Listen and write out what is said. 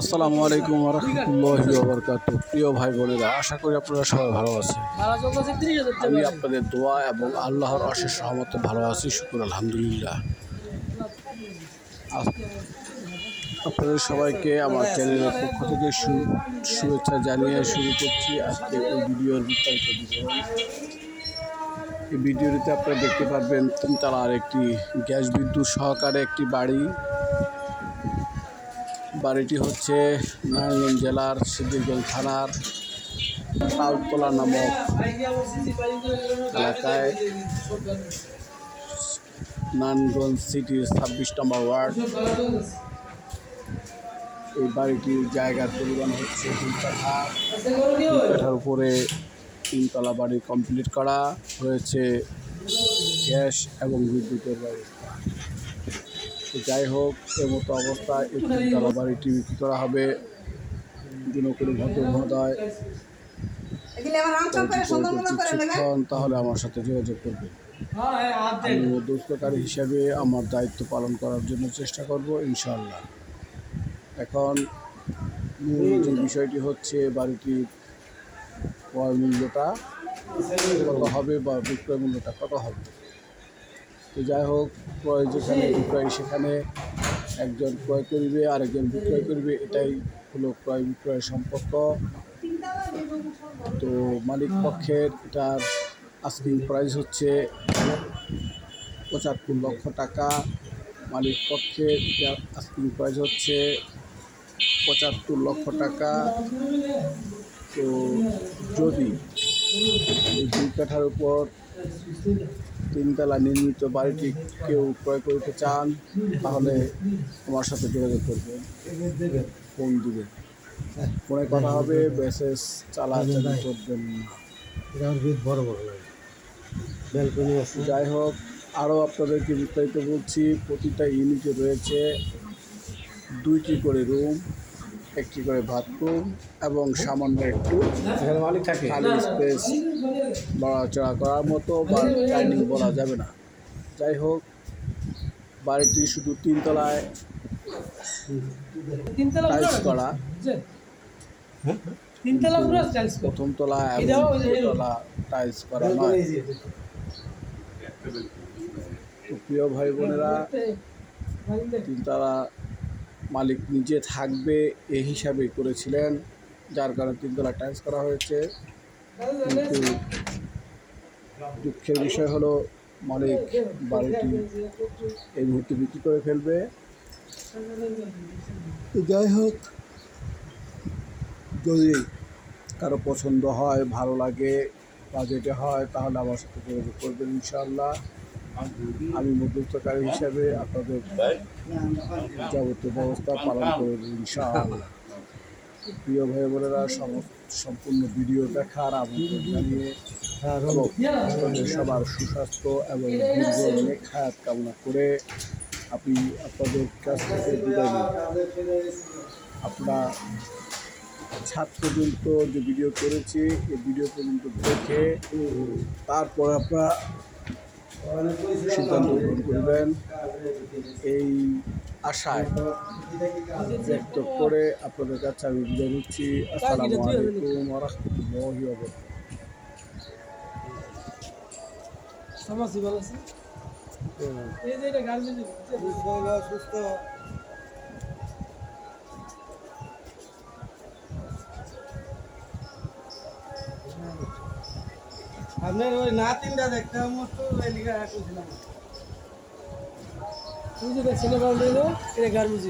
আসসালামু আলাইকুম ওয়া রাহমাতুল্লাহি ওয়া বারাকাতুহু। প্রিয় ভাই বোনেরা, আশা করি আপনারা সবাই ভালো আছেন। আমি আপনাদের দোয়া এবং আল্লাহর অশেষ রহমতে ভালো আছি, শুকর আলহামদুলিল্লাহ। আপনাদের সবাইকে আমার চ্যানেলের পক্ষ থেকে শুভেচ্ছা জানিয়ে শুরু করছি আজকে এই ভিডিওর বিস্তারিত বিবরণ। এই ভিডিওটিতে আপনারা দেখতে পারবেন তিনতলার একটি গ্যাস বিদ্যুৎ সহকারে একটি বাড়ি। বাড়িটি হচ্ছে নারায়ণগঞ্জ জেলার সিদ্দিকগঞ্জ থানার তালতলা নামক এলাকায়, নারায়ণগঞ্জ সিটির 26 নম্বর ওয়ার্ড। এই বাড়িটির জায়গার পরিমাণ হচ্ছে 2 কাঠা। 2 কাঠার উপরে তিনতলা বাড়ি কমপ্লিট করা হয়েছে গ্যাস এবং বিদ্যুতের ব্যবস্থা। যাই হোক, এর মতো অবস্থায় এই তিনতলা বাড়িটি বিক্রি করা হবে। কোনো ভদ্র মহোদয় তাহলে আমার সাথে যোগাযোগ করবে। আমি মধ্যস্থকারী হিসাবে আমার দায়িত্ব পালন করার জন্য চেষ্টা করব ইনশাআল্লাহ। এখন মূল যে বিষয়টি হচ্ছে বাড়িটির ক্রয় মূল্যটা কত হবে বা বিক্রয় মূল্যটা কত হবে। তো যাই হোক, ক্রয় যেখানে বিক্রয় সেখানে একজন ক্রয় করিবে আর একজন বিক্রয় করিবে, এটাই হলো ক্রয় বিক্রয়ের সম্পর্ক। তো মালিক পক্ষের এটার আস্কিং প্রাইস হচ্ছে 75 লক্ষ টাকা। মালিক পক্ষের এটার আস্কিং প্রাইস হচ্ছে 75 লক্ষ টাকা। তো যদি এই 2 কাঠার উপর তিনতলা নির্মিত বাড়িটি কেউ ক্রয় করতে চান তাহলে আমার সাথে যোগাযোগ করবেন, ফোন দিবেন। ফোনে কথা হবে, মেসেজ চালাচালি করবেন না। যাই হোক, আরও আপনাদেরকে বিস্তারিত বলছি। প্রতিটা ইউনিটে রয়েছে 2টি করে রুম, 1টি করে বাথরুম এবং সামান্য একটু খালি স্পেস নড়াচড়া করার মতো বা ডাইনিং বলা যাবে না। যাই হোক, বাড়িটি শুধু 3 তলায় টাইলস করা, প্রথম তলা এবং তলা টাইলস করা নয়। প্রিয় ভাই বোনেরা, 3 তলা মালিক নিজে থাকবে এই হিসাবেই করেছিলেন, যার কারণে 3 তলা টাইলস করা হয়েছে। কিন্তু দুঃখের বিষয় হলো মালিক বাড়িটি এই মুহূর্তে বিক্রি করে ফেলবে। যাই হোক, যদি কারো পছন্দ হয়, ভালো লাগে, বাজেটে হয়, তাহলে আমার সাথে যোগাযোগ করবেন ইনশাআল্লাহ। আমি মধ্যস্থকারী হিসাবে আপনাদের যাবতীয় ব্যবস্থা পালন করব ইনশাআল্লাহ। প্রিয় ভাই বোনেরা, সম্পূর্ণ ভিডিও দেখার আমন্ত্রণ জানিয়ে আপনাদের সবার সুস্বাস্থ্য এবং দীর্ঘ নেক হায়াত কামনা করে আমি আপনাদের কাছ থেকে বিদায় নিই। আপনারা ছাদ পর্যন্ত যে ভিডিও করেছি, এই ভিডিও পর্যন্ত দেখে তারপর আপনারা সিদ্ধান্ত গ্রহণ করবেন, এই আশায় ব্যক্ত করে আপনাদের কাছে আমি বিদায় নিচ্ছি। আসসালামু আলাইকুম ওয়া রাহমাতুল্লাহি ওয়া বারাকাতুহু। আপনার ওই নাতিনটা দেখতে মতো লিখা রাখছিলাম। তুমি যে দেখছিলে এটা গার্মেন্টস